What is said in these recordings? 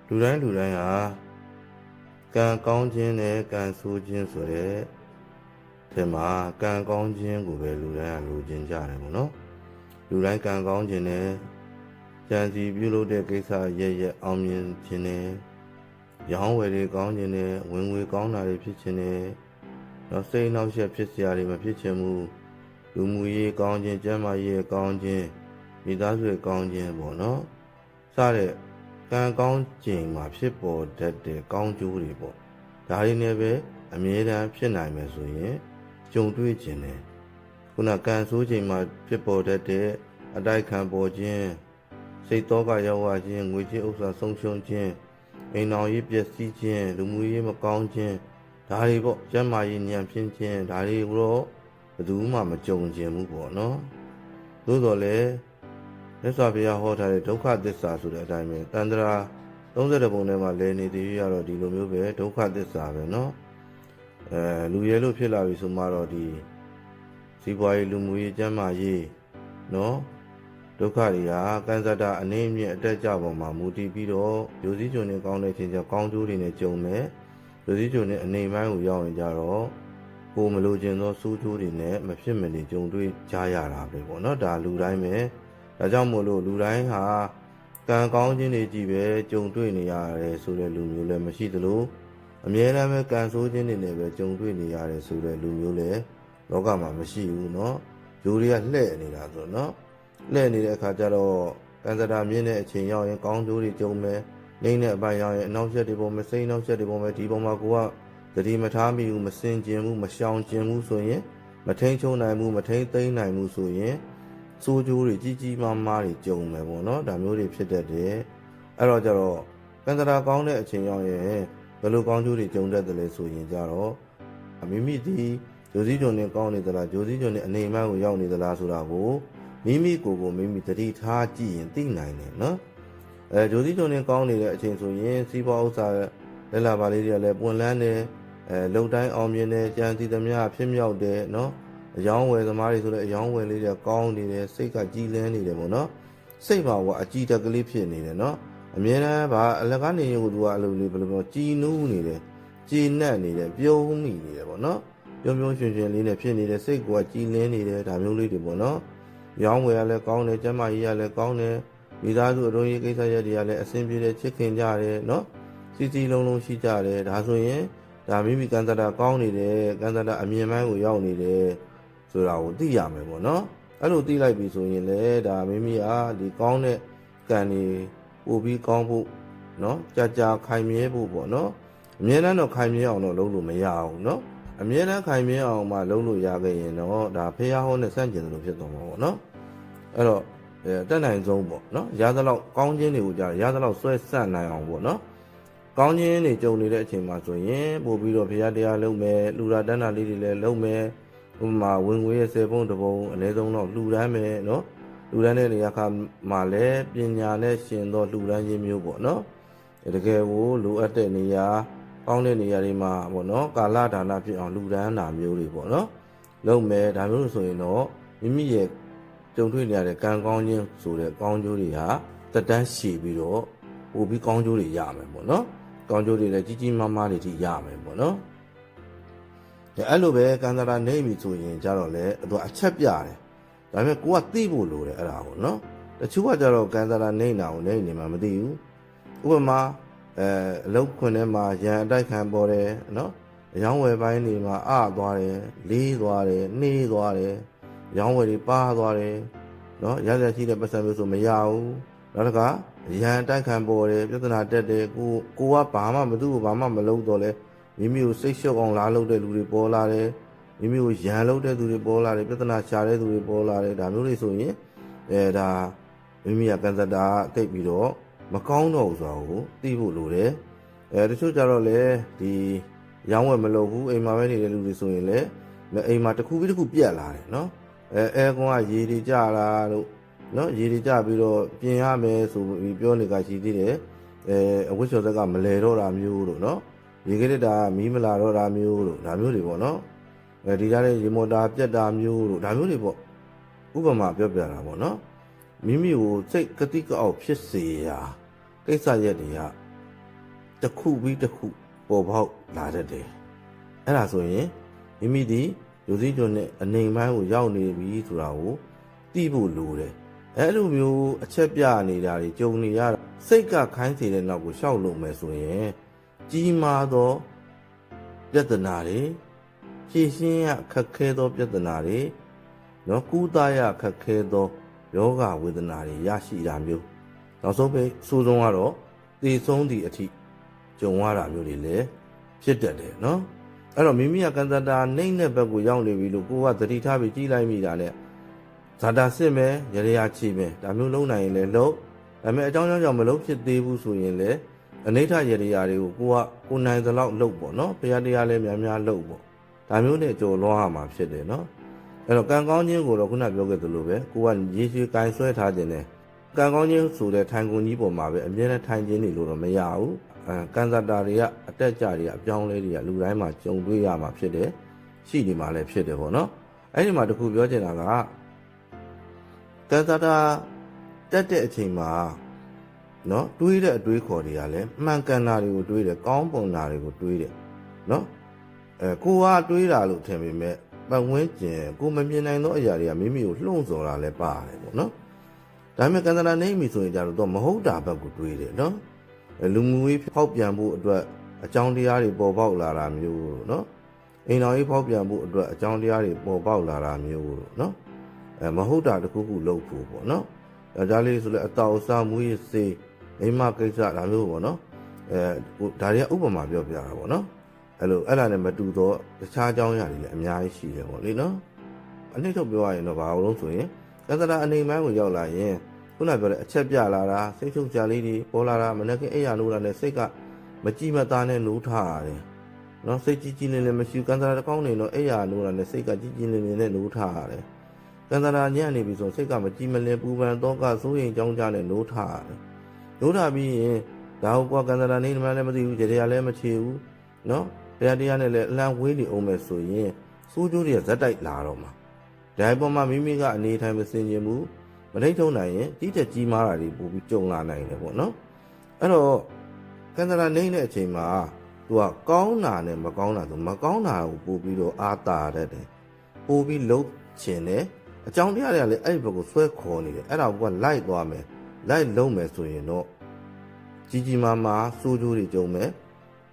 လူတိုင်းဟာကံကောင်းခြင်းနဲ့ကံဆိုးခြင်းဆိုတဲ့ထဲမှာကံကောင်းခြင်းကိုပဲလူတိုင်းကလိုချင်ကြတယ်ပေါ့နော်လူတိုင်းကံကောင်းခြင်းနဲ့ကြံစီပြုလုပ်တဲ့ကိစ္စရဲ့အောင်မြင်ခြင်းနဲ့ရောင်းဝယ်တွေကောင်းခြင်းနဲ့ဝင်ငွေကောင်းတာတွေဖြစ်ခြင်းနဲ့တော့စိတ်နှောက်ယှက်ဖြစ်စရာတွေမဖြစ်ခြင်းမူလူမှုရေးကောင်းခြင်းကျန်းမာရေးကောင်းခြင်းမိသားစုရေးကောင်းခြင်းပေါ့နော်စတဲ့ကံကောင်းခြင်းမှာဖြစ်ပေါ်တတ်တဲ့ကောင်းကျိုးတွေပေါ့ဒါတွေနဲ့ပဲအမြဲတမ်းဖြစ်နိုင်မယ်ဆိုရင်ကြုံတွေ့ခြင်းနဲ့ခုနကံဆိုးခြင်းမှာဖြစ်ပေါ်တတ်တဲ့အတိုက်ခံပေါ်ခြင်းစိတ်တော့ကရောက်ဝခြင်းငွေကြေးဥစ္စာဆုံးရှုံးခြင်းအိမ်တော်ရေးပျက်စီးခြင်းလူမှုရေးမကောင်းခြင်းဒါတွေပေါ့ကျန်းမာရေးညံ့ဖျင်းခြင်းဒါတွေကိုတော့ဘယ်သူမှမကြုံကျင်ဘူးပေါ့နော်သို့တော်လည်းမြတ်စွာဘုရားဟောထားတဲ့ဒုက္ခသစ္စာဆိုတဲ့အတိုင်းပဲတန္တရာ30ပုံထဲမှာလဲနေတည်ရတော့ဒီလိုမျိုးပဲဒုက္ခသစ္စာပဲเนาะလူရဲလို့ဖြစ်လာပြီဆိုမှတော့ဒီစီးပွားရေးလူမှုရေးကျန်းမာရေးเนาะဒုက္ခတွေကကံစတာအနေအမြင့်အတက်ကြပေါ်မှာမူတည်ပြီးတော့ယိုစည်းချုံနေကောင်းတဲ့ချင်းကြောင့်ကောင်းကျိုးတွေနဲ့ကြုံမယ်ယိုစည်းချုံနေအနေပိုင်းကိုရောက်ရင်ကြတော့ကိုမလိုချင်သောစူးကျိုးတွေနဲ့မဖြစ်မနေကြုံတွေ့ကြရတာပဲပေါ့เนาะဒါလူတိုင်းပဲဒါကြောင့်မို့လို့လူတိုင်းဟာကံကောင်းခြင်းတွေကြီးပဲကြုံတွေ့နေရတယ်ဆိုတဲ့လူမျိုးလည်းမရှိသလိုအမြဲတမ်းပဲကံဆိုးခြင်းတွေနဲ့ပဲကြုံတွေ့နေရတယ်ဆိုတဲ့လူမျိုးလည်းလောကမှာမရှိဘူးเนาะလူတွေကလှည့်နေတာဆိုเนาะလှည့်နေတဲ့အခါကျတော့ကံစတာမြင့်တဲ့အချိန်ရောက်ရင်ကောင်းကျိုးတွေကြုံမယ်နှိမ့်တဲ့အပိုင်းရောက်ရင်အနောက်ချက်တွေပေါ်မှာစိတ်နောက်ချက်တွေပေါ်မှာဒီပေါ်မှာကိုကသတိမထားမိဘူးမစင်ကျင်ဘူးမရှောင်ကျင်ဘူးဆိုရင်မထိန်ချုံနိုင်ဘူးမထိန်သိမ်းနိုင်ဘူးဆိုရင်စိုးကျိုးတွေကြီးကြီးမားမားတွေကြုံမယ်ပေါ့နော်ဒါမျိုးတွေဖြစ်တတ်တယ်အဲ့တော့ကျတော့ကံစတာကောင်းတဲ့အချိန်ရောက်ရင်ဘယ်လိုကောင်းကျိုးတွေကြုံတတ်တယ်လဲဆိုရင်ကြတော့မိမိဒီဂျိုစည်းဂျုံနဲ့ကောင်းနေသလားဂျိုစည်းဂျုံနဲ့အနေမှန်းကိုရောက်နေသလားဆိုတာကိုမိမိကိုယ်ကိုမိမိသတိထားကြည့်ရင်သိနိုင်တယ်နော်ဂျိုစည်းဂျုံနဲ့ကောင်းနေတဲ့အချိန်ဆိုရင်စီးပွားဥစ္စာလက်လာပါလေးတွေကလည်းပွင့်လန်းတယ်လုံတိုင်းအောင်မြင်တယ်ကြံစီသမျှဖြစ်မြောက်တယ်နော်အယောင်းဝယ်သမားတွေဆိုလည်းအယောင်းဝယ်လေးတွေကောင်းနေတယ်စိတ်ကကြည်လန်းနေတယ်ပေါ့နော်စိတ်ပါကအကြည်တက်ကလေးဖြစ်နေတယ်နော်အမြဲတမ်းအလကားနေရင်ကိုသူကအလိုလေးဘယ်လိုပြောကြည်နူးနေတယ်ကြည်နက်နေတယ်ပြုံးမိနေတယ်ပေါ့နော်ပြုံးရွှင်ရွှင်လေးနဲ့ဖြစ်နေတယ်စိတ်ကကြည်လန်းနေတယ်ဒါမျိုးလေးတွေပေါ့နော်ရောင်းဝယ်ရလဲကောင်းတယ်ကျန်းမာရေးရလဲကောင်းတယ်မိသားစုအလုံးရေးကိစ္စရပ်တွေကလည်းအဆင်ပြေတယ်ချစ်ခင်ကြတယ်နော်စီစီလုံးလုံးရှိကြတယ်ဒါဆိုရင်ဒါမိမိကံစတာကောင်းနေတယ်ကံစတာအမြင်ပိုင်းကိုရောက်နေတယ်ဆိုတာကိုသိရမယ်ပေါ့နော်အဲ့လိုသိလိုက်ပြီဆိုရင်လေဒါမိမိကဒီကောင်းတဲ့ကံတွေပို့ပြီးကောင်းဖို့နော်ကြာခိုင်မြဲဖို့ပေါ့နော်အမြဲတမ်းတော့ခိုင်မြဲအောင်တော့လုပ်လို့မရဘူးနော်အမြဲတမ်းခိုင်မြဲအောင်မှလုပ်လို့ရခဲ့ရင်တော့ဒါဖះဟောနဲ့စန့်ကျင်တယ်လို့ဖြစ်သွားမှာပေါ့နော်အဲ့တော့တက်နိုင်ဆုံးပေါ့နော်ရသလောက်ကောင်းခြင်းတွေကိုကြာရသလောက်ဆွဲဆန့်နိုင်အောင်ပေါ့နော်ကောင်းခြင်းတွေကြုံနေတဲ့အချိန်မှာဆိုရင်ပို့ပြီးတော့ဖះတရားလုပ်မယ်လူရာတန်းတာလေးတွေလည်းလုပ်မယ်ဥပမာဝင်ငွေရဲ့10ပုံတပုံအနည်းဆုံးတော့လှူဒန်းမယ်နော်လှူဒန်းတဲ့နေရာခါမှာလည်းပညာနဲ့ရှင်သောလှူဒန်းခြင်းမျိုးပေါ့နော်တကယ်ကိုလိုအပ်တဲ့နေရာကောင်းတဲ့နေရာတွေမှာပေါ့နော်ကာလဒါနဖြစ်အောင်လှူဒန်းတာမျိုးတွေပေါ့နော်လုပ်မယ်ဒါမျိုးဆိုရင်တော့မိမိရဲ့ကြုံတွေ့နေရတဲ့ကံကောင်းခြင်းဆိုတဲ့ကောင်းကျိုးတွေဟာတက်တန်းရှည်ပြီးတော့ပို့ပြီးကောင်းကျိုးတွေရမယ်ပေါ့နော်ကောင်းကျိုးတွေလည်းကြီးကြီးမားမားတွေထိရမယ်ပေါ့နော်အဲ့လိုပဲကံစတာနေပြီဆိုရင်ကြတော့လေသူအချက်ပြတယ်ဒါပေမဲ့ကိုကသိဖို့လိုတယ်အဲ့ဒါကိုနော်တချို့ကကြတော့ကံစတာနေတာကိုနေမှမသိဘူးဥပမာအလုတ်ခွင်ထဲမှာရန်အတိုက်ခံပေါ်တယ်နော်အယောင်းဝယ်ပိုင်းတွေမှာသွားတယ်လေးသွားတယ်နှေးသွားတယ်ရောင်းဝယ်တွေပါသွားတယ်နော်ရရရှိတဲ့ပတ်စံမျိုးဆိုမရဘူးနောက်တစ်ခါရန်တိုက်ခံပေါ်တယ်ပြဿနာတက်တယ်ကိုကဘာမှမသူ့ကိုဘာမှမလုပ်တော့လဲမိမိကိုစိတ်ရှုပ်အောင်လာလုပ်တဲ့လူတွေပေါ်လာတယ်မိမိကိုရန်လုပ်တဲ့သူတွေပေါ်လာတယ်ပြဿနာရှာတဲ့သူတွေပေါ်လာတယ်ဒါမျိုးတွေဆိုရင်ဒါမိမိကကံစတာတိတ်ပြီးတော့မကောင်းတော့ဘူးဆိုတာကိုသိဖို့လိုတယ်တချို့ကြတော့လေဒီရောင်းဝယ်မလုပ်ဘူးအိမ်မှာပဲနေတဲ့လူတွေဆိုရင်လည်းအိမ်မှာတစ်ခုပြီးတစ်ခုပြက်လာတယ်နော်အဲကွန်ကရေတွေကြလာလို့နော်ရေတွေကြပြီးတော့ပြင်ရမယ်ဆိုပြီးပြောနေကြရှိသေးတယ်အဝတ်လျှော်ဆက်ကမလဲတော့တာမျိုးလို့နော်ရေကလေးတာမီးမလာတော့တာမျိုးလို့ဒါမျိုးတွေပေါ့နော်ဒီကြားထဲရေမော်တာပြက်တာမျိုးလို့ဒါမျိုးတွေပေါ့ဥပမာပြောပြတာပေါ့နော်မိမိကိုစိတ်ကတိကအောက်ဖြစ်စေရာကိစ္စရက်တွေက တစ်ခုပြီးတစ်ခုပေါ်ပေါက်လာတတ်တယ်အဲ့ဒါဆိုရင်မိမိဒီလူစည်းကျွန်းနဲ့အနေပိုင်းကိုရောက်နေပြီဆိုတာကိုသိဖို့လိုတယ်အဲ့လိုမျိုးအချက်ပြနေတာတွေကြုံနေရတာစိတ်ကခိုင်းစေတဲ့နောက်ကိုရှောက်လို့မယ်ဆိုရင်ကြီးမားသောပြဿနာတွေဖြည့်ရှင်းရခက်ခဲသောပြဿနာတွေနော်ကုသရခက်ခဲသောယောဂဝေဒနာတွေရရှိတာမျိုးနောက်ဆုံးပဲဆိုးဆုံးကတော့သေဆုံးသည့်အထိကြုံရတာမျိုးတွေလည်းဖြစ်တတ်တယ်နော်အဲ့တော့မိမိကကံတတာနှိမ့်တဲ့ဘက်ကိုရောက်နေပြီလို့ကိုကသတိထားပြီးကြည့်လိုက်မိတာနဲ့ဇာတာစစ်မယ်ရရချီမယ်ဒါမျိုးလုံးနိုင်ရင်လည်းလုံးဒါပေမဲ့အကြောင်းကြောင့်မလုံးဖြစ်သေးဘူးဆိုရင်လည်းအနိဋ္ဌရရတွေကိုကိုနိုင်သလောက်လုပ်ပေါ့နော်ဘုရားတရားလည်းများများလုပ်ပေါ့ဒါမျိုးနဲ့ကြော်လွှားရမှာဖြစ်တယ်နော်အဲ့တော့ကံကောင်းခြင်းကိုတော့ခုနပြောခဲ့သလိုပဲကိုကရေရှည်ကင်ဆွဲထားခြင်းနဲ့ကံကောင်းခြင်းဆိုတဲ့ထိုင်ကုန်ကြီးပေါ်မှာပဲအမြဲတမ်းထိုင်ခြင်းနေလို့တော့မရဘူးကံစတာတွေကအတက်ကြတွေကအပြောင်းလဲတွေကလူတိုင်းမှာကြုံတွေ့ရမှာဖြစ်တယ်ရှိနေမှာလည်းဖြစ်တယ်ပေါ့နော်အဲ့ဒီမှာတခုပြောချင်တာကကံစတာတက်တဲ့အချိန်မှာနော်တွေးတဲ့အတွေးခေါ်တွေကလည်းမှန်ကန်တာတွေကိုတွေးတယ်ကောင်းပုံတာတွေကိုတွေးတယ်နော်ကိုကတွေးတာလို့ထင်ပေမဲ့ပတ်ဝန်းကျင်ကိုမမြင်နိုင်သောအရာတွေကမိမိကိုလှုံ့ဆော်တာလည်းပါတယ်ပေါ့နော်ဒါပေမဲ့ကံစတာနေပြီဆိုရင်ကြတော့မဟုတ်တာဘက်ကိုတွေးတယ်နော်လူမှုရေးဖောက်ပြန်ဖို့အတွက်အကြောင်းတရားတွေပေါ်ပေါက်လာတာမျိုးနော်အိမ်တော်ရေးဖောက်ပြန်ဖို့အတွက်အကြောင်းတရားတွေပေါ်ပေါက်လာတာမျိုးနော်မဟုတ်တာတစ်ခုခုလုပ်ဖို့ပေါ့နော်ဒါလေးဆိုလဲအတောက်အစားမူရေးစေးမိမကိစ္စဒါမျိုးပေါ့နော်ဒါတွေကဥပမာပြောပြတာပေါ့နော်အဲ့ဒါနဲ့မတူတော့တခြားအကြောင်းအရာတွေလည်းအများကြီးရှိတယ်ပေါ့လေနော်အနည်းထုတ်ပြောရရင်တော့ဘာလို့ဆိုရင်ကသရာအနေပိုင်းကိုရောက်လာရင်ခုနပြောတဲ့အချက်ပြလာတာစိတ်ချုပ်ကြလေးတွေပေါ်လာတာမနေ့ကအိယာနိုးတာနဲ့စိတ်ကမကြည်မသားနဲ့နိုးထားရတယ်နော်စိတ်ကြည်ကြည်လင်လင်မရှိကသရာတစ်ကောင်းနေတော့အိယာနိုးတာနဲ့စိတ်ကကြည်ကြည်လင်လင်နဲ့နိုးထားရတယ်ကသရာညံ့နေပြီဆိုစိတ်ကမကြည်မလင်ပူပန်တော့ကစိုးရင်ကြောင်းကြနဲ့နိုးထားရတယ်နိုးထားပြီးရင်ဒါဟုတ်ကကသရာနေမှလည်းမသိဘူးကြရလည်းမချေဘူးနော်တရားနဲ့လည်းအလံဝေးနေအောင်မယ်ဆိုရင်စိုးကျိုးတွေကဇက်တိုက်လာတော့မှာဒါပေါ်မှာမိမိကအနေထိုင်မစင်ခြင်းဘူးမထိတ်ထုံနိုင်ရင်တိတက်ကြီးမားတာတွေပို့ပြီးကြုံလာနိုင်တယ်ပေါ့နော်အဲ့တော့ကန္တရာနေတဲ့အချိန်မှာသူကကောင်းတာနဲ့မကောင်းတာဆိုမကောင်းတာကိုပို့ပြီးတော့အာတာတတ်တယ်ပို့ပြီးလှုပ်ချင်တယ်အကြောင်းတရားတွေကလည်းအဲ့ဒီဘက်ကိုဆွဲခေါ်နေတယ်အဲ့ဒါကလိုက်သွားမယ်လိုက်လုံးမယ်ဆိုရင်တော့ကြီးကြီးမားမားစိုးကျိုးတွေကြုံမယ်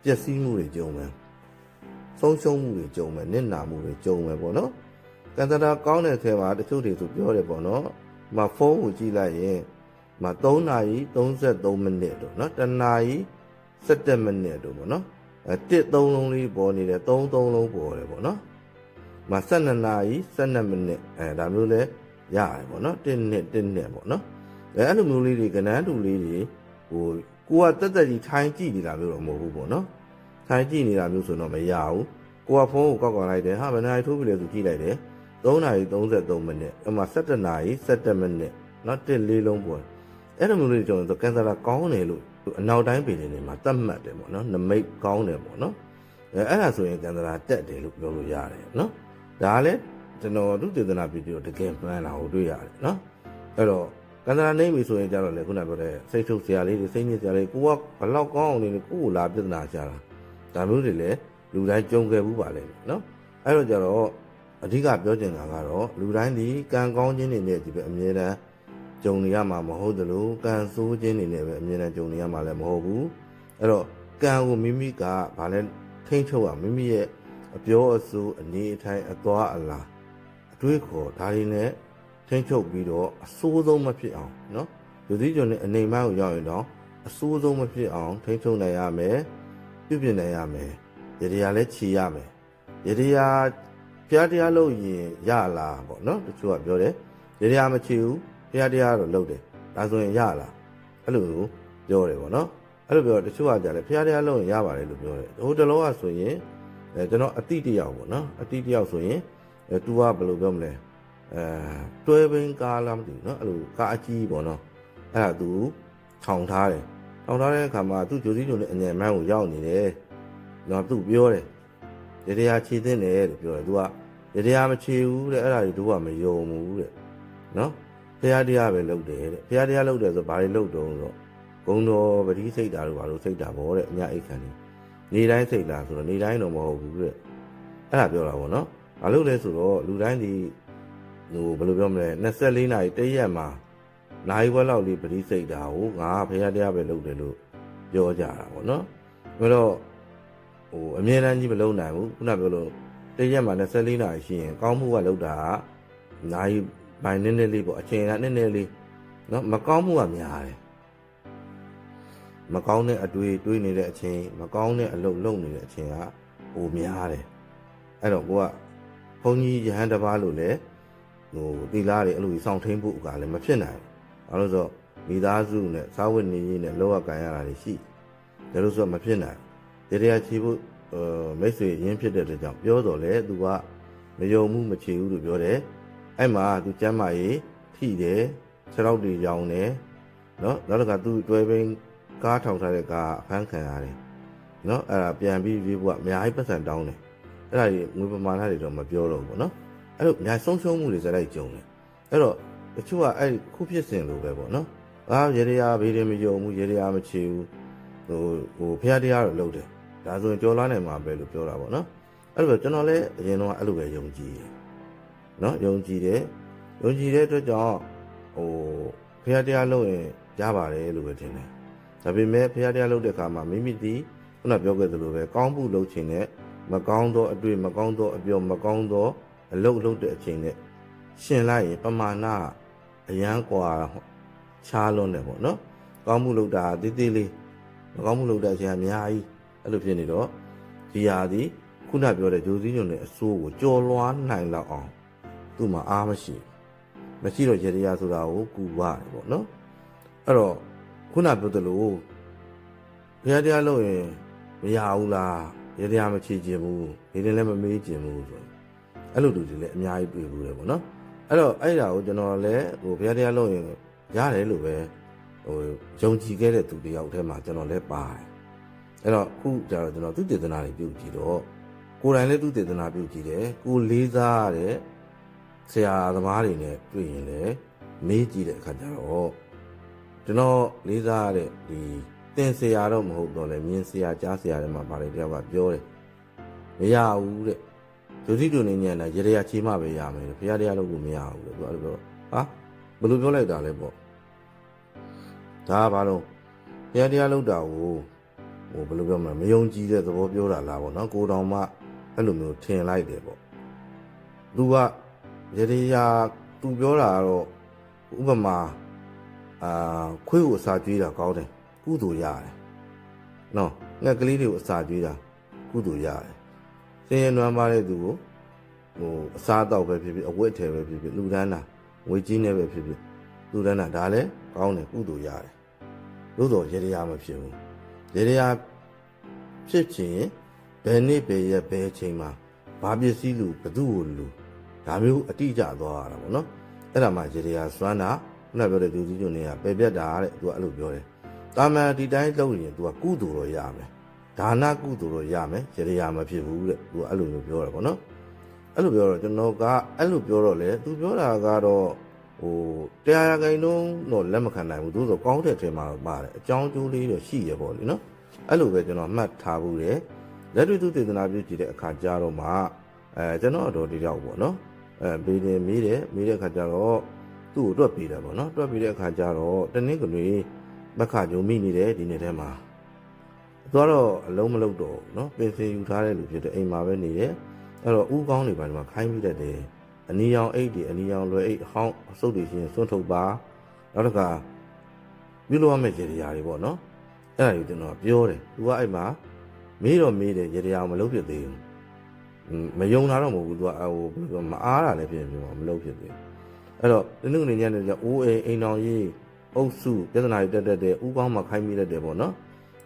ပျက်စီးမှုတွေကြုံမယ်ဆုံးရှုံးမှုတွေကြုံမယ်နစ်နာမှုတွေကြုံမယ်ပေါ့နော်ကန္တရာကောင်းတဲ့ထဲမှာတချို့တွေဆိုပြောတယ်ပေါ့နော်ဖုန်းကိုကြည့်လိုက်ရင်3နာရီ33မိနစ်တော့เนาะ1နာရီ17မိနစ်တော့ပေါ့เนาะ1 3လုံးလေးပေါ်နေတယ်3 3လုံးပေါ်တယ်ပေါ့เนาะ12နာရီ12မိနစ်ဒါမျိုးလဲရတယ်ပေါ့เนาะ1နှစ်1နှစ်ပေါ့เนาะအဲ့လိုမျိုးလေးတွေကဏ္ဍတူလေးတွေကိုကတက်တက်ကြီးထိုင်ကြည့်နေတာမျိုးတော့မဟုတ်ဘူးပေါ့เนาะထိုင်ကြည့်နေတာမျိုးဆိုတော့မရဘူးကိုကဖုန်းကိုကောက်လိုက်တယ်ဟာဘယ်နာရီထိုးပြီလဲဆိုကြည့်လိုက်တယ်3နာရီ33မိနစ်17နာရီ17မိနစ်နော်1 4လုံးပေါ်အဲ့လိုမျိုးလေးကြောင့်ဆိုကင်ဆာကောင်းတယ်လို့အနောက်တိုင်းပြည်တွေမှာသတ်မှတ်တယ်ပေါ့နော်နမိတ်ကောင်းတယ်ပေါ့နော်အဲ့ဒါဆိုရင်ကင်ဆာတက်တယ်လို့ပြောလို့ရတယ်နော်ဒါလည်းကျွန်တော်သူသေသနာပြည်တော့တကယ်မှန်းလာကိုတွေ့ရတယ်နော်အဲ့တော့ကင်ဆာနေပြီဆိုရင်ကြတော့လေခုနပြောတဲ့စိတ်ထုတ်စရာလေးတွေစိတ်ညစ်စရာလေးကိုကဘလောက်ကောင်းအောင်နေကိုကိုလာပြဿနာရှာတာဒါမျိုးတွေလည်းလူတိုင်းကြုံခဲ့ဘူးပါလေနော်အဲ့တော့ကြတော့အဓိကပြောချင်တာကတော့လူတိုင်းဒီကံကောင်းခြင်းတွေနဲ့ဒီပဲအမြဲတမ်းကြုံနေရမှာမဟုတ်သလိုကံဆိုးခြင်းတွေနဲ့ပဲအမြဲတမ်းကြုံနေရမှာလည်းမဟုတ်ဘူးအဲ့တော့ကံကိုမိမိကဘာလဲထိန်းချုပ်ရမိမိရဲ့အပြောအဆိုအနေအထိုင်အသွားအလာအတွေးခေါ်ဒါတွေနဲ့ထိန်းချုပ်ပြီးတော့အဆိုးဆုံးမဖြစ်အောင်နော်လူစည်းကျွန်းနဲ့အနေမှန်းကိုရောက်ရင်တော့အဆိုးဆုံးမဖြစ်အောင်ထိန်းချုပ်နိုင်ရမယ်ပြုပြင်နိုင်ရမယ်ရတရားလည်းခြေရမယ်ရတရားဖျားတရားလုပ်ရင်ရလားပေါ့နော်တချို့ကပြောတယ်ရတရားမချေဘူးဖျားတရားတော့လုပ်တယ်ဒါဆိုရင်ရလားအဲ့လိုပြောတယ်ပေါ့နော်အဲ့လိုပြောတချို့ကကြတယ်ဖျားတရားလုပ်ရင်ရပါတယ်လို့ပြောတယ်ဟိုတလောကဆိုရင်ကျွန်တော်အတိတယောက်ပေါ့နော်အတိတယောက်ဆိုရင်သူကဘယ်လိုပြောမလဲတွဲပင်ကားလားမသိဘူးနော်အဲ့လိုကားအကြီးပေါ့နော်အဲ့ဒါသူထောင်ထားတယ်ထောင်ထားတဲ့အခါမှာသူဂျိုစီဂျိုနဲ့အငြိမ်မှန်းကိုရောက်နေတယ်တော့သူပြောတယ်ရတရားခြေသိနေတယ်လို့ပြောတယ်သူကရတရားမခြေဘူးတဲ့အဲ့ဒါတွေတို့ကမယုံဘူးတဲ့နော်ဖျားတရားပဲလုပ်တယ်တဲ့ဖျားတရားလုပ်တယ်ဆိုဘာတွေလုပ်တုံးဆို ဂုံတော်ပတိစိတ်တာတို့ဘာလို့စိတ်တာပေါ့တဲ့အညအိတ်ခံနေတိုင်းစိတ်တာဆိုတော့နေတိုင်းတော့မဟုတ်ဘူးတဲ့အဲ့ဒါပြောတာပေါ့နော်ဘာလို့လဲဆိုတော့လူတိုင်းဒီဟိုဘယ်လိုပြောမလဲ24နာရီတရက်မှာနိုင်ဝက်လောက်လေးပတိစိတ်တာကိုငါဖရာတရားပဲလုပ်တယ်လို့ပြောကြတာပေါ့နော်ဒါတော့ဟိုအမြဲတမ်းကြီးမလုပ်နိုင်ဘူးခုနပြောလို့တရက်မှာ24နာရီရှိရင်ကောင်းမှုကလုပ်တာကနိုင်ဘိုင်နည်းနည်းလေးပေါ့အချိန်ကနည်းနည်းလေးနော်မကောင်းမှုကများတယ်မကောင်းတဲ့အတွေ့တွေးနေတဲ့အချိန်မကောင်းတဲ့အလုပ်လုပ်နေတဲ့အချိန်ကဟိုများတယ်အဲ့တော့ကိုကဘုန်းကြီးယဟန်တစ်ပါးလို့လေဟိုသီလတွေအဲ့လိုစောင့်ထိန်ဖို့ကလည်းမဖြစ်နိုင်ဘူးဘာလို့ဆိုမိသားစုနဲ့စာဝတ်နေရေးနဲ့လောကကန်ရတာတွေရှိဒါလို့ဆိုမဖြစ်နိုင်တရားချီဖို့မိတ်ဆွေရင်းဖြစ်တဲ့အတွက်ကြောင့်ပြောတော့လေသူကမယုံမှုမချေဘူးလို့ပြောတယ်အဲ့မှာသူကျမ်းမာရေးထိတယ်ခြေထောက်တွေရောင်တယ်နော်နောက်တစ်ခါသူတွဲပင်းကားထောင်ထားတဲ့ကားအဖမ်းခံရတယ်နော်အဲ့ဒါပြန်ပြီးပြေးဖို့ကအများကြီးပတ်စံတောင်းတယ်အဲ့ဒါကြီးငွေပမာဏတွေတော့မပြောတော့ဘူးပေါ့နော်အဲ့လိုညာဆုံးရှုံးမှုတွေစလိုက်ကြုံတယ်အဲ့တော့တချို့ကအဲ့ခုဖြစ်စဉ်လိုပဲပေါ့နော်ဘာရေတရားဘေးတွေမယုံဘူးရေတရားမချေဘူးဟိုဖះတရားတော့လုပ်တယ်ဒါဆိုရင်ကြော်လာနိုင်မှာပဲလို့ပြောတာပေါ့နော်အဲ့လိုပဲကျွန်တော်လည်းအရင်တော့အဲ့လိုပဲယုံကြည်တယ်နော်ယုံကြည်တဲ့အတွက်ကြောင့်ဟိုဖះတရားလုပ်ရင်ရပါတယ်လို့ပဲထင်တယ်ဒါပေမဲ့ဖះတရားလုပ်တဲ့အခါမှာမိမိဒီခုနပြောခဲ့သလိုပဲကောင်းမှုလုပ်ခြင်းနဲ့မကောင်းသောအတွေ့မကောင်းသောအပြောမကောင်းသောအလုပ်လုပ်တဲ့အချိန်နဲ့ရှင်လိုက်ရင်ပမာဏအရန်กว่าခြားလွန်းတယ်ပေါ့နော်ကောင်းမှုလုပ်တာတိတိလေးမကောင်းမှုလုပ်တဲ့အချိန်အများကြီးအဲ့လိုဖြစ်နေတော့ဒီဟာဒီခုနပြောတဲ့ဂျိုစည်းညွန့်တဲ့အဆိုးကိုကြော်လွှားနိုင်လောက်အောင်သူ့မှာအားမရှိတော့ရေတရားဆိုတာကိုကူပါတယ်ပေါ့နော်အဲ့တော့ခုနပြောသလိုဘုရားတရားလုပ်ရင်မရဘူးလားရေတရားမချေခြင်းဘူးဒီနေ့လည်းမမေးခြင်းဘူးဆိုအဲ့လိုလူတွေလည်းအများကြီးတွေ့ဘူးလေပေါ့နော်အဲ့တော့အဲ့ဒါကိုကျွန်တော်လည်းဟိုဘုရားတရားလုပ်ရင်ရတယ်လို့ပဲဟိုယုံကြည်ခဲ့တဲ့သူတယောက်တည်းမှာကျွန်တော်လည်းပါတယ်အဲ့တော့ခုကျတော့ကျွန်တော်သူတည်တနာတွေပြုကြည့်တော့ကိုယ်တိုင်လည်းသူတည်တနာပြုကြည့်တယ်ကိုလေးစားတဲ့ဆရာသမားတွေနဲ့တွေ့ရင်လည်းမေးကြည့်တဲ့အခါကျတော့ကျွန်တော်လေးစားတဲ့ဒီသင်ဆရာတော့မဟုတ်တော့လေမြင်ဆရာကြားဆရာတွေမှာပါတယ်တယောက်ကပြောတယ်မရဘူးတဲ့ဒုတိယနေညံ့တာရေရချီမှပဲရမယ်ဘုရားတရားလုပ်လို့မရဘူးလေသူအဲ့လိုပြောဟာဘယ်လိုပြောလိုက်တာလဲပေါ့ဒါကဘာလို့ဘုရားတရားလုပ်တာကိုဟိုဘယ်လိုပြောမလဲမယုံကြည်တဲ့သဘောပြောတာလားပေါ့နော်ကိုတောင်မှအဲ့လိုမျိုးထင်လိုက်တယ်ပေါ့သူကရေရာသူပြောတာကတော့ဥပမာခွေးကိုအစာကျွေးတာကောင်းတယ်ကုသိုလ်ရတယ်နော်ငှက်ကလေးတွေကိုအစာကျွေးတာကုသိုလ်ရတယ်စင်ရနွမ်းပါတဲ့သူကိုဟိုအစားတောက်ပဲဖြစ်ဖြစ်အဝတ်အထည်ပဲဖြစ်ဖြစ်လူဒန်းတာငွေကြီးနဲ့ပဲဖြစ်ဖြစ်လူဒန်းတာဒါလည်းကောင်းတယ်ကုသိုလ်ရတယ်သို့တော်ရေရာမဖြစ်ဘူးရေရာဖြစ်ခြင်းဘယ်နေ့ဘယ်ရက်ဘယ်အချိန်မှာဘာပစ္စည်းလူဘသူ့ကိုလူဒါမျိုးအတိအကျသွားရတာပေါ့နော်အဲ့ဒါမှရေရာစွမ်းတာခုနပြောတဲ့ဒုစည်းညွန့်တွေကပယ်ပြတ်တာတဲ့သူကအဲ့လိုပြောတယ်တာမန်ဒီတိုင်းလုပ်ရင်သူကကုသိုလ်တော့ရမယ်ဒါနကုသိုလ်တော့ရမယ်ရေရာမဖြစ်ဘူးတဲ့သူကအဲ့လိုမျိုးပြောတာပေါ့နော်အဲ့လိုပြောတော့ကျွန်တော်ကအဲ့လိုပြောတော့လေသူပြောတာကတော့ဟိုတရားရဂိန်လုံးတော့လက်မခံနိုင်ဘူးသူဆိုကောင်းတဲ့ထဲမှာတော့ပါတယ်အကြောင်းကျိုးလေးတော့ရှိရပေါ့လေနော်အဲ့လိုပဲကျွန်တော်မှတ်ထားဘူးတယ်လက်တွေ့သူသေသနာပြုကြည့်တဲ့အခါကျတော့မှကျွန်တော်တော့ဒီတော့ပေါ့နော်ဘေးတယ်မေးတဲ့အခါကျတော့သူ့ကိုတွက်ပေးတယ်ပေါ့နော်တွက်ပေးတဲ့အခါကျတော့တနည်းကလေးမခကြုံမိနေတယ်ဒီနေ့ထဲမှာသူကတော့အလုံးမလုံးတော့နော်ပင်စင်ယူထားတဲ့လူဖြစ်တဲ့အိမ်မှာပဲနေတယ်အဲ့တော့ဥကောင်းတွေပါဒီမှာခိုင်းပြီးတတ်တယ်အနီရောင်အိတ်တွေအနီရောင်လွယ်အိတ်အဟောင်းအစုပ်တွေချင်းစွန့်ထုတ်ပါနောက်တစ်ခါပြုလုပ်ရမယ့်ရေတရားတွေပေါ့နော်အဲ့ဒါကိုကျွန်တော်ပြောတယ်သူကအဲ့မှာမေးတယ်ရေတရားမလုပ်ဖြစ်သေးဘူးမယုံတာတော့မဟုတ်ဘူးသူကဟိုမအားတာလည်းဖြစ်မလုပ်ဖြစ်သေးအဲ့တော့တနည်းအနေနဲ့အိုးအိမ်တော်ကြီးအုပ်စုပြဿနာတွေတက်တဲ့ဥကောင်းမှခိုင်းမိတတ်တယ်ပေါ့နော်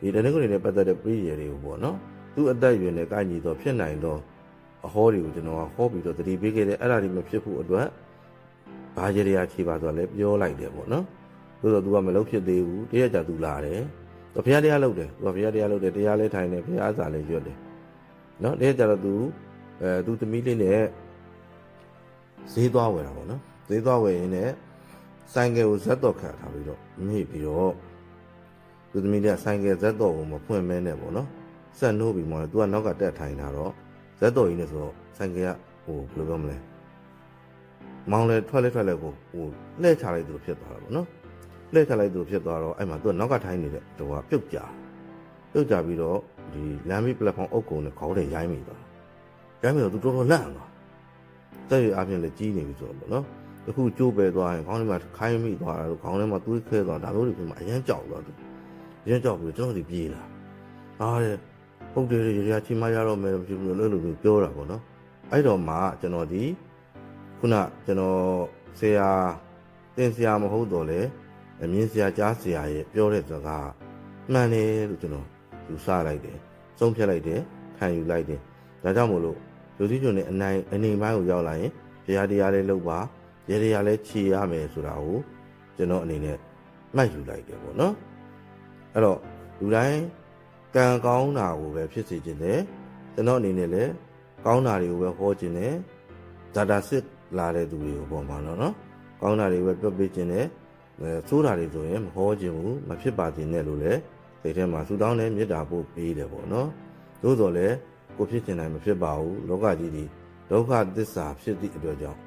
ဒီတနည်းအနေနဲ့ပတ်သက်တဲ့ပြည်ရည်တွေကိုပေါ့နော်သူ့အသက်အရွယ်နဲ့ကိုက်ညီတော့ဖြစ်နိုင်တော့အဟောတွေကိုကျွန်တော်ကဟောပြီးတော့သတိပေးခဲ့တယ်အဲ့ဒါတွေမဖြစ်ဖို့အတွက်ဘာရေရာခြေပါဆိုတော့လည်းပြောလိုက်တယ်ပေါ့နော်ဆိုတော့သူကမလုပ်ဖြစ်သေးဘူးတရက်ကြာသူလာတယ်သူဘုရားတရားလုပ်တယ်သူကဘုရားတရားလုပ်တယ်တရားလဲထိုင်တယ်ဘုရားအစာလဲရွတ်တယ်နော်တရက်ကြာတော့သူသမီးလေးနဲ့ဈေးသွားဝယ်တာပေါ့နော်ဈေးသွားဝယ်ရင်းနဲ့ဆိုင်ကယ်ကိုဇက်တော့ခတ်ထားပြီးတော့မိပြီးတော့ သူသမီးတွေကဆိုင်ကယ်ဇက်တော်ကိုမဖွင့်မဲနဲ့ပေါ့နော်ဆက်နှိုးပြီးမှလည်း तू ကနောက်ကတက်ထိုင်တာတော့ဇက်တော်ကြီးနဲ့ဆိုတော့ဆိုင်ကယ်ကဟိုဘယ်လိုပြောမလဲမောင်းလဲထွက်လဲကိုဟိုလှည့်ချလိုက်သူဖြစ်သွားတာပေါ့နော်လှည့်ချလိုက်သူဖြစ်သွားတော့အဲ့မှာ तू ကနောက်ကထိုင်နေတဲ့သူကပြုတ်ကြပြီးတော့ဒီလမ်းမီပလက်ဖောင်းအုပ်ကုန်နဲ့ခေါင်းထဲရိုင်းမိသွားရိုင်းမိတော့ तू တော်တော်လန့်သွားတဲ့ရအပြင်လည်းကြီးနေပြီဆိုတော့ပေါ့နော်တခုကျိုးပဲသွားရင်ခေါင်းထဲမှာခိုင်းမိသွားတာလို့ခေါင်းထဲမှာသွေးခဲသွားတာဒါမျိုးတွေဖြစ်မှာအရင်ကြောက်သွားသူအရင်ကြောက်ပြီးကျွန်တော်ဒီပြေးလာအားတဲ့ဟုတ်တယ်ရေချီမရတော့မယ်မရှိဘူးလို့လို့ပြောတာပေါ့နော်အဲ့တော့မှကျွန်တော်ဒီခုနကျွန်တော်ဆရာတင်ဆရာမဟုတ်တော့လေအမြင့်ဆရာကြားဆရာရဲ့ပြောတဲ့စကားမှန်တယ်လို့ကျွန်တော်ယူဆလိုက်တယ်ဆုံးဖြတ်လိုက်တယ်ခံယူလိုက်တယ်ဒါကြောင့်မို့လို့လူစည်းကျွန်းနဲ့အနေပိုင်းကိုရောက်လာရင်တရားလေးလုပ်ပါရေတရားလည်းခြေရမယ်ဆိုတာကိုကျွန်တော်အနေနဲ့မှတ်ယူလိုက်တယ်ပေါ့နော်အဲ့တော့လူတိုင်းကံကောင်းတာကိုပဲဖြစ်စေခြင်းတယ်ကျွန်တော်အနေနဲ့လည်းကောင်းတာတွေကိုပဲဟောခြင်းတယ်ဒါတာစစ်လာတဲ့သူတွေကိုပေါ့မှာနော်ကောင်းတာတွေပဲပြောပေးခြင်းတယ်ဆိုးတာတွေဆိုရင်မဟောခြင်းဘူးမဖြစ်ပါခြင်းနဲ့လို့လည်းစိတ်ထဲမှာဆူတောင်းတဲ့မေတ္တာပို့ပေးတယ်ပေါ့နော်သို့တော်လည်းကိုဖြစ်ခြင်းတိုင်းမဖြစ်ပါဘူးလောကကြီးဒီဒုက္ခသစ္စာဖြစ်သည့်အတွက်ကြောင့်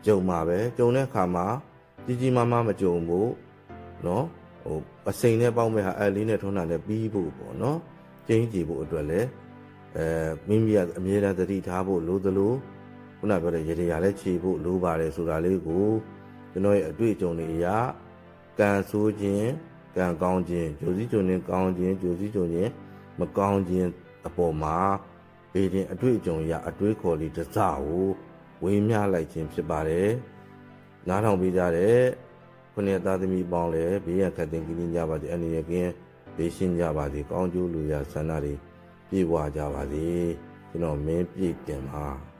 ကြုံမှာပဲကြုံတဲ့အခါမှာကြီးမားမကြုံဘူးနော်ဟိုအစိမ်နဲ့ပေါင်းမဲ့ဟာအဲလေးနဲ့ထုံးတာနဲ့ပြီးဖို့ပေါ့နော်ကျင်းကြည့်ဖို့အတွက်လည်းမိမိကအမြဲတမ်းသတိထားဖို့လိုသလိုခုနပြောတဲ့ရေတရားလည်းခြေဖို့လိုပါတယ်ဆိုတာလေးကိုကျွန်တော်ရဲ့အတွေ့အကြုံတွေအရကံဆိုးခြင်းကံကောင်းခြင်းဂျိုစည်းဂျုံနဲ့ကောင်းခြင်းဂျိုစည်းဂျုံချင်းမကောင်းခြင်းအပေါ်မှာဘေးတင်အတွေ့အကြုံအရအတွေးခေါ်လေးတစ်စကိုဝေမျှလိုက်ခြင်းဖြစ်ပါတယ်နားထောင်ပေးကြတဲ့ခုနှစ်သားသမီးပေါင်းလည်းဘေးရန်ခတ်တင်ကြကြပါစေအနေနဲ့ကင်းဘေးရှင်းကြပါစေကောင်းကျိုးလူရဆန္ဒတွေပြေဝကြပါစေကျွန်တော်မင်းပြည့်တင်ပါ